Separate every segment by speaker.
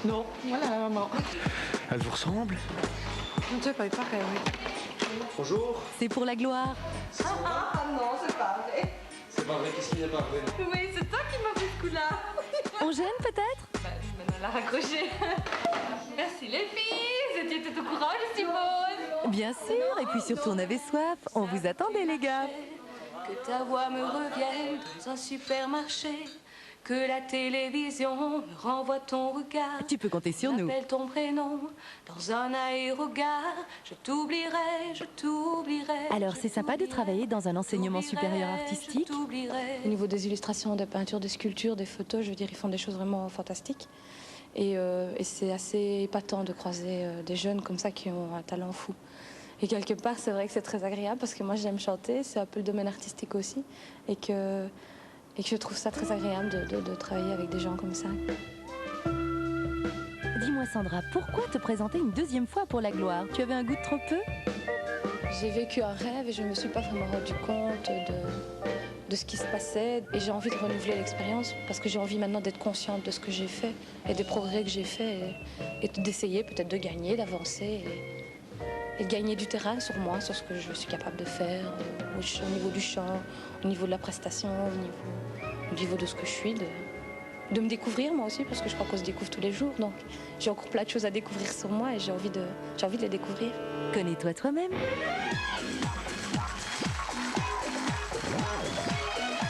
Speaker 1: Non, voilà, maman.
Speaker 2: Elle vous ressemble?
Speaker 1: On ne sait pas, il paraît, oui.
Speaker 2: Bonjour.
Speaker 3: C'est pour la gloire.
Speaker 1: Non, c'est pas vrai.
Speaker 2: C'est pas vrai, qu'est-ce qu'il n'y a pas vrai?
Speaker 1: Oui, c'est toi qui m'as fait ce coup-là.
Speaker 3: On gêne peut-être?
Speaker 1: Maintenant, l'a raccroché. Merci les filles, vous étiez au courant, je suppose.
Speaker 3: Bien sûr, et puis surtout on avait soif. On vous attendait les gars.
Speaker 4: Que ta voix me revienne dans un supermarché, que la télévision me renvoie ton regard.
Speaker 3: Tu peux compter sur nous.
Speaker 4: Appelle ton prénom dans un aérogare. Je t'oublierai, je t'oublierai.
Speaker 3: Alors c'est sympa de travailler dans un enseignement supérieur artistique.
Speaker 4: Au niveau des illustrations, des peintures, des sculptures, des photos, je veux dire, ils font des choses vraiment fantastiques. Et c'est assez épatant de croiser des jeunes comme ça qui ont un talent fou. Et quelque part, c'est vrai que c'est très agréable parce que moi, j'aime chanter, c'est un peu le domaine artistique aussi. Et que je trouve ça très agréable de travailler avec des gens comme ça.
Speaker 3: Dis-moi Sandra, pourquoi te présenter une deuxième fois pour la gloire? Tu avais un goût de trop peu?
Speaker 4: J'ai vécu un rêve et je ne me suis pas vraiment rendu compte de ce qui se passait. Et j'ai envie de renouveler l'expérience parce que j'ai envie maintenant d'être consciente de ce que j'ai fait et des progrès que j'ai fait et d'essayer peut-être de gagner, d'avancer et de gagner du terrain sur moi, sur ce que je suis capable de faire au niveau du chant, au niveau de la prestation, au niveau de ce que je suis, de me découvrir moi aussi parce que je crois qu'on se découvre tous les jours. Donc j'ai encore plein de choses à découvrir sur moi et j'ai envie de les découvrir.
Speaker 3: Connais-toi toi-même.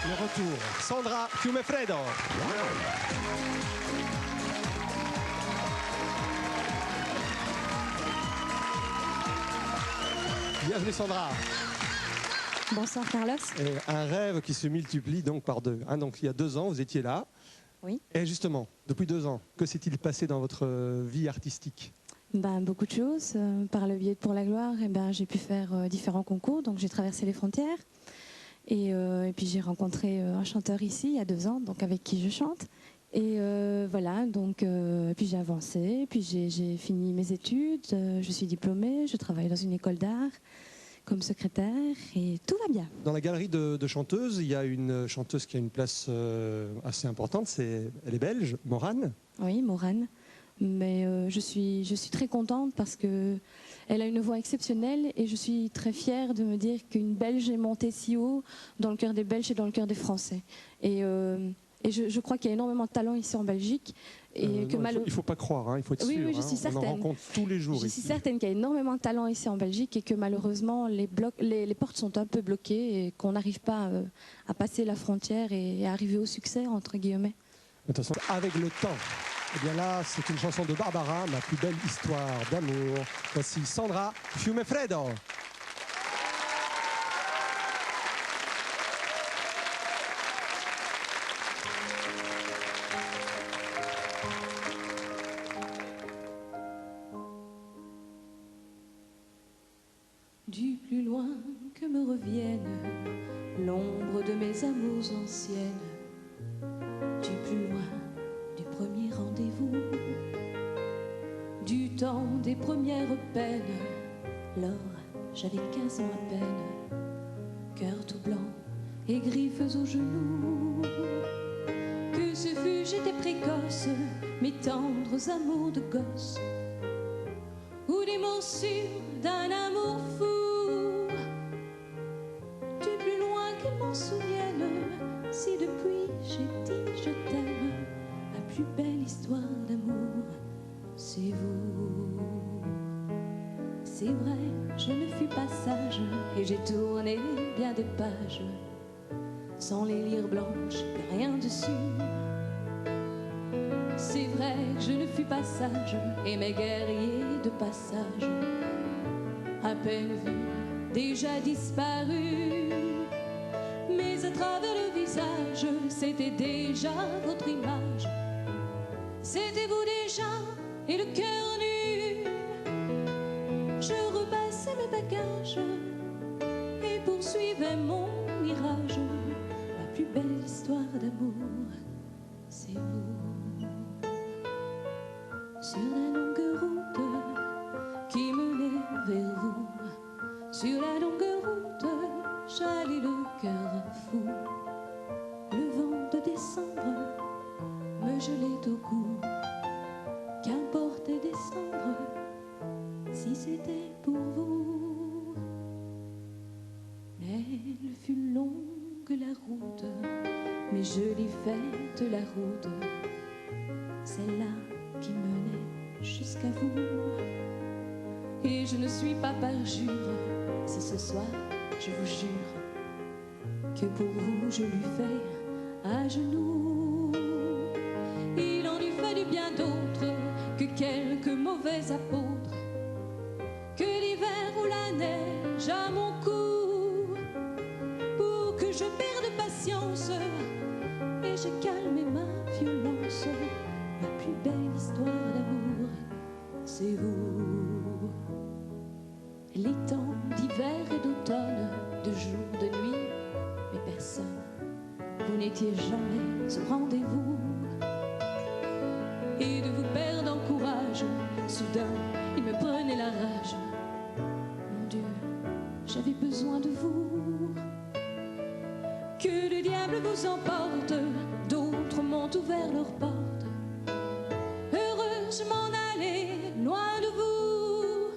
Speaker 5: Le retour, Sandra Fiumefreddo. Bienvenue Sandra.
Speaker 6: Bonsoir Carlos.
Speaker 5: Et un rêve qui se multiplie donc par deux. Donc il y a 2 ans, vous étiez là.
Speaker 6: Oui.
Speaker 5: Et justement, depuis 2 ans, que s'est-il passé dans votre vie artistique?
Speaker 6: Beaucoup de choses. Par le biais de Pour la Gloire, j'ai pu faire différents concours. Donc j'ai traversé les frontières. Et puis j'ai rencontré un chanteur ici il y a 2 ans, donc avec qui je chante. Et voilà, donc puis j'ai avancé, puis j'ai fini mes études, je suis diplômée, je travaille dans une école d'art comme secrétaire et tout va bien.
Speaker 5: Dans la galerie de chanteuses, il y a une chanteuse qui a une place assez importante, elle est belge, Morane.
Speaker 6: Oui, Morane. Mais je suis très contente parce que elle a une voix exceptionnelle et je suis très fière de me dire qu'une Belge est montée si haut dans le cœur des Belges et dans le cœur des Français. Et je crois qu'il y a énormément de talent ici en Belgique. Et que
Speaker 5: non, il ne faut pas croire, il faut être sûr.
Speaker 6: Oui, je suis certaine.
Speaker 5: On en rencontre tous les jours.
Speaker 6: Je suis certaine qu'il y a énormément de talent ici en Belgique et que malheureusement les portes sont un peu bloquées et qu'on n'arrive pas à passer la frontière et à arriver au succès, entre guillemets.
Speaker 5: De toute façon, avec le temps. Eh bien là, c'est une chanson de Barbara, ma plus belle histoire d'amour. Voici Sandra Fiumefreddo.
Speaker 4: Du plus loin que me revienne l'ombre de mes amours anciennes, du plus loin du premier rendez-vous, du temps des premières peines, lors j'avais 15 ans à peine, cœur tout blanc et griffes aux genoux. Que ce fut, j'étais précoce, mes tendres amours de gosse, ou des morsures d'un amour fou. Du plus loin qu'elles m'en souviennent, si depuis j'ai dit je t'aime, ma plus belle histoire d'amour, c'est vous. C'est vrai, je ne fus pas sage et j'ai tourné bien des pages sans les lire blanches, rien dessus. C'est vrai, je ne fus pas sage et mes guerriers de passage, à peine vus, déjà disparus. Mais à travers le visage, c'était déjà votre image. C'était vous déjà et le cœur nu. Je repassais mes bagages et poursuivais mon mirage. Ma plus belle histoire d'amour, c'est vous. Sur la longue route qui menait vers vous, sur la longue route, j'allais le cœur fou. Le vent de décembre me gelait au cou, celle-là qui menait jusqu'à vous. Et je ne suis pas parjure si ce soir je vous jure que pour vous je lui fais à genoux. Il en eût fallu bien d'autres que quelques mauvais apôtres, que l'hiver ou la neige à mon cou, pour que je perde patience et j'ai calmé ma violence. Ma plus belle histoire d'amour, c'est vous. Les temps d'hiver et d'automne, de jour, de nuit, mais personne, vous n'étiez jamais au rendez-vous. Et de vous perdre en courage, soudain, il me prenait la rage. Mon Dieu, j'avais besoin de vous. Que le diable vous emporte, d'autres m'ont ouvert leurs portes. Heureux, je m'en allais, loin de vous.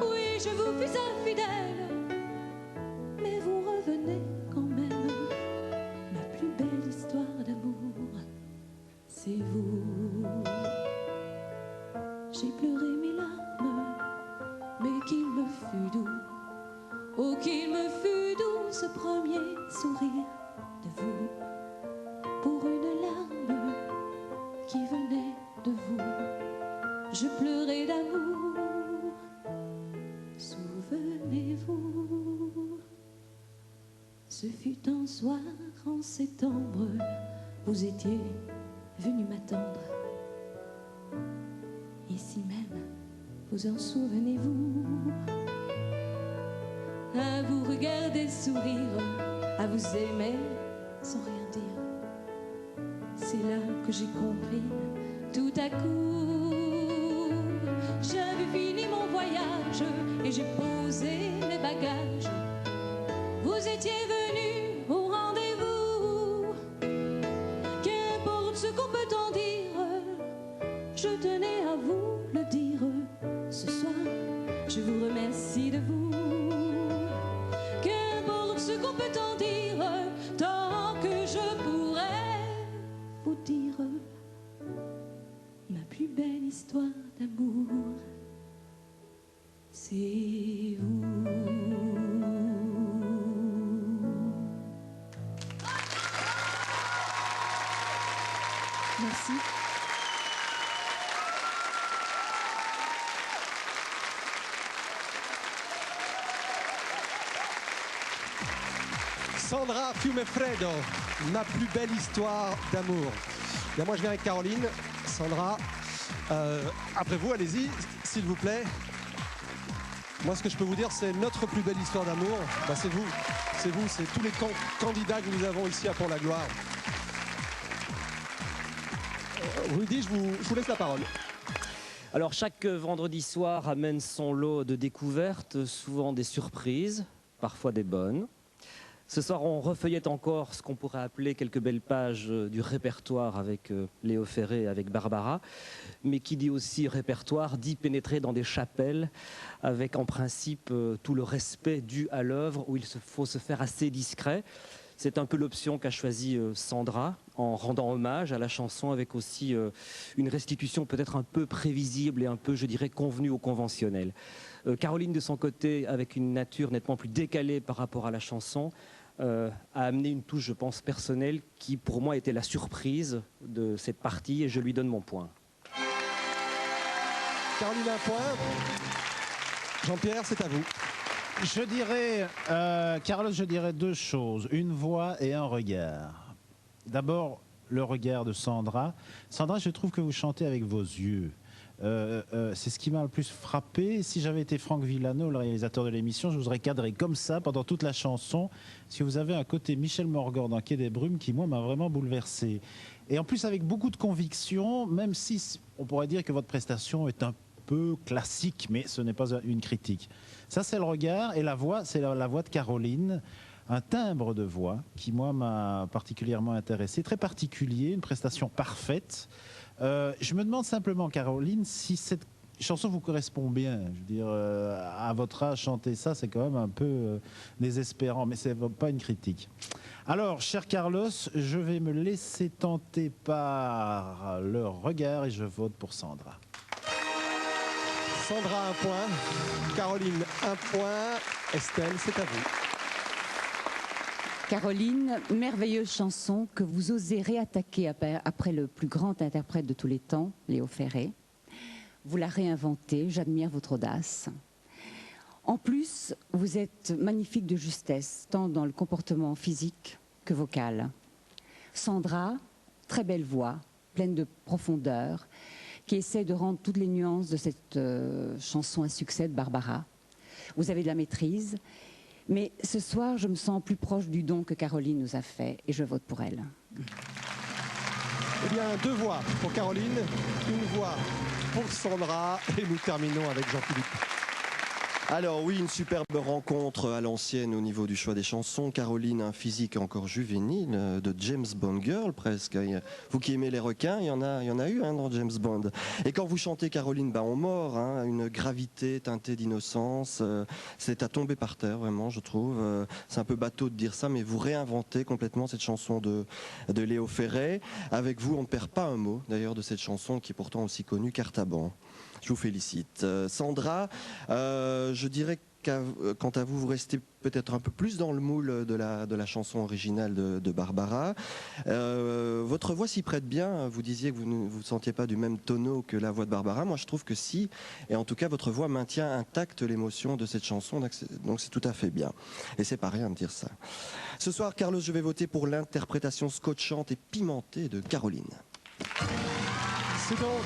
Speaker 4: Oui, je vous fus infidèle, mais vous revenez quand même. Ma plus belle histoire d'amour, c'est vous. J'ai pleuré mes larmes, mais qu'il me fut doux. Oh, qu'il me fut doux ce premier sourire de vous, pour une larme qui venait de vous. Je pleurais d'amour, souvenez-vous. Ce fut un soir en septembre, vous étiez venu m'attendre. Ici même, vous en souvenez-vous? À vous regarder sourire, à vous aimer sans rien dire. C'est là que j'ai compris tout à coup. J'avais fini mon voyage et j'ai posé mes bagages. Vous étiez venu au rendez-vous. Qu'importe ce qu'on peut en dire, je tenais à vous le dire. Ce soir, je vous remercie de vous. Qu'importe ce qu'on peut en dire, tant que je pourrais vous dire ma plus belle histoire d'amour, c'est vous. Merci.
Speaker 5: Sandra Fiumefredo, ma plus belle histoire d'amour. Bien, moi je viens avec Caroline. Sandra, après vous, allez-y, s'il vous plaît. Moi ce que je peux vous dire, c'est notre plus belle histoire d'amour. Bah, c'est vous, c'est tous les candidats que nous avons ici à Pour la Gloire. Rudy, je vous laisse la parole.
Speaker 7: Alors chaque vendredi soir amène son lot de découvertes, souvent des surprises, parfois des bonnes. Ce soir, on refeuillette encore ce qu'on pourrait appeler quelques belles pages du répertoire avec Léo Ferré et avec Barbara. Mais qui dit aussi répertoire, dit pénétrer dans des chapelles avec en principe tout le respect dû à l'œuvre où il faut se faire assez discret. C'est un peu l'option qu'a choisie Sandra en rendant hommage à la chanson avec aussi une restitution peut-être un peu prévisible et un peu, je dirais, convenue au conventionnel. Caroline, de son côté, avec une nature nettement plus décalée par rapport à la chanson, a amené une touche, je pense, personnelle qui, pour moi, était la surprise de cette partie et je lui donne mon point.
Speaker 5: Caroline, un point. Jean-Pierre, c'est à vous.
Speaker 8: Je dirais, Carlos, je dirais deux choses, une voix et un regard. D'abord, le regard de Sandra. Sandra, je trouve que vous chantez avec vos yeux. C'est ce qui m'a le plus frappé. Si j'avais été Franck Villano, le réalisateur de l'émission, je vous aurais cadré comme ça pendant toute la chanson. Parce que vous avez un côté Michel Morgan dans Quai des Brumes qui, moi, m'a vraiment bouleversé. Et en plus, avec beaucoup de conviction, même si on pourrait dire que votre prestation est un peu classique, mais ce n'est pas une critique. Ça, c'est le regard. Et la voix, c'est la voix de Caroline. Un timbre de voix qui, moi, m'a particulièrement intéressé. Très particulier, une prestation parfaite. Je me demande simplement, Caroline, si cette chanson vous correspond bien. Je veux dire, à votre âge, chanter ça, c'est quand même un peu désespérant, mais c'est pas une critique. Alors, cher Carlos, je vais me laisser tenter par le regard et je vote pour Sandra.
Speaker 5: Sandra, 1 point. Caroline, 1 point. Estelle, c'est à vous.
Speaker 9: Caroline, merveilleuse chanson que vous osez réattaquer après le plus grand interprète de tous les temps, Léo Ferré. Vous la réinventez, j'admire votre audace. En plus, vous êtes magnifique de justesse, tant dans le comportement physique que vocal. Sandra, très belle voix, pleine de profondeur, qui essaie de rendre toutes les nuances de cette chanson à succès de Barbara. Vous avez de la maîtrise, mais ce soir, je me sens plus proche du don que Caroline nous a fait et je vote pour elle.
Speaker 5: Eh bien, 2 voix pour Caroline, 1 voix pour Sandra et nous terminons avec Jean-Philippe.
Speaker 2: Alors oui, une superbe rencontre à l'ancienne au niveau du choix des chansons. Caroline, un physique encore juvénile, de James Bond girl presque. Vous qui aimez les requins, il y en a eu dans James Bond. Et quand vous chantez Caroline, on mord, une gravité teintée d'innocence. C'est à tomber par terre, vraiment, je trouve. C'est un peu bateau de dire ça, mais vous réinventez complètement cette chanson de Léo Ferré. Avec vous, on ne perd pas un mot, d'ailleurs, de cette chanson qui est pourtant aussi connue qu'Artaban. Je vous félicite. Sandra, je dirais que quant à vous, vous restez peut-être un peu plus dans le moule de la chanson originale de Barbara. Votre voix s'y prête bien. Vous disiez que vous ne vous sentiez pas du même tonneau que la voix de Barbara. Moi, je trouve que si. Et en tout cas, votre voix maintient intacte l'émotion de cette chanson. Donc, c'est tout à fait bien. Et c'est pas rien de dire ça. Ce soir, Carlos, je vais voter pour l'interprétation scotchante et pimentée de Caroline.
Speaker 5: C'est donc